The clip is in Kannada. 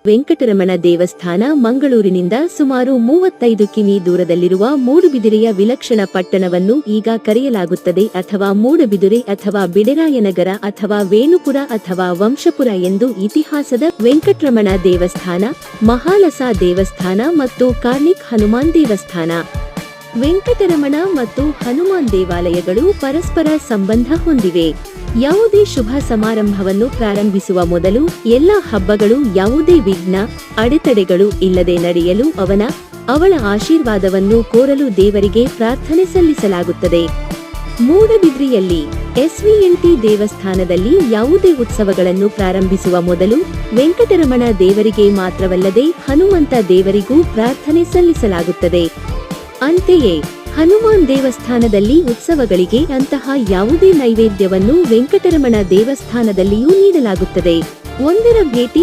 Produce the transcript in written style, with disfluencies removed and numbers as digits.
ವೆಂಕಟರಮಣ ದೇವಸ್ಥಾನ ಮಂಗಳೂರಿನಿಂದ ಸುಮಾರು 35 ಕಿಮಿ ದೂರದಲ್ಲಿರುವ ಮೂಡುಬಿದಿರೆಯ ವಿಲಕ್ಷಣ ಪಟ್ಟಣವನ್ನು ಈಗ ಕರೆಯಲಾಗುತ್ತದೆ ಅಥವಾ ಮೂಡಬಿದುರೆ ಅಥವಾ ಬಿಡರಾಯನಗರ ಅಥವಾ ವೇಣುಪುರ ಅಥವಾ ವಂಶಪುರ ಎಂದು. ಇತಿಹಾಸದ ವೆಂಕಟರಮಣ ದೇವಸ್ಥಾನ, ಮಹಾಲಸ ದೇವಸ್ಥಾನ ಮತ್ತು ಕಾರ್ಣಿಕ್ ಹನುಮಾನ್ ದೇವಸ್ಥಾನ. ವೆಂಕಟರಮಣ ಮತ್ತು ಹನುಮಾನ್ ದೇವಾಲಯಗಳು ಪರಸ್ಪರ ಸಂಬಂಧ ಹೊಂದಿವೆ. ಯಾವುದೇ ಶುಭ ಸಮಾರಂಭವನ್ನು ಪ್ರಾರಂಭಿಸುವ ಮೊದಲು ಎಲ್ಲ ಹಬ್ಬಗಳು ಯಾವುದೇ ವಿಘ್ನ, ಅಡೆತಡೆಗಳು ಇಲ್ಲದೆ ನಡೆಯಲು ಅವಳ ಆಶೀರ್ವಾದವನ್ನು ಕೋರಲು ದೇವರಿಗೆ ಪ್ರಾರ್ಥನೆ ಸಲ್ಲಿಸಲಾಗುತ್ತದೆ. ಮೂಡಬಿದ್ರಿಯಲ್ಲಿ ಎಸ್ವಿಎನ್ಟಿ ದೇವಸ್ಥಾನದಲ್ಲಿ ಯಾವುದೇ ಉತ್ಸವಗಳನ್ನು ಪ್ರಾರಂಭಿಸುವ ಮೊದಲು ವೆಂಕಟರಮಣ ದೇವರಿಗೆ ಮಾತ್ರವಲ್ಲದೆ ಹನುಮಂತ ದೇವರಿಗೂ ಪ್ರಾರ್ಥನೆ ಸಲ್ಲಿಸಲಾಗುತ್ತದೆ. ಅಂತೆಯೇ ಹನುಮಾನ್ ದೇವಸ್ಥಾನದಲ್ಲಿ ಉತ್ಸವಗಳಿಗೆ ಅಂತಹ ಯಾವುದೇ ನೈವೇದ್ಯವನ್ನು ವೆಂಕಟರಮಣ ದೇವಸ್ಥಾನದಲ್ಲಿಯೂ ನೀಡಲಾಗುತ್ತದೆ. ಒಂದರ ಭೇಟಿ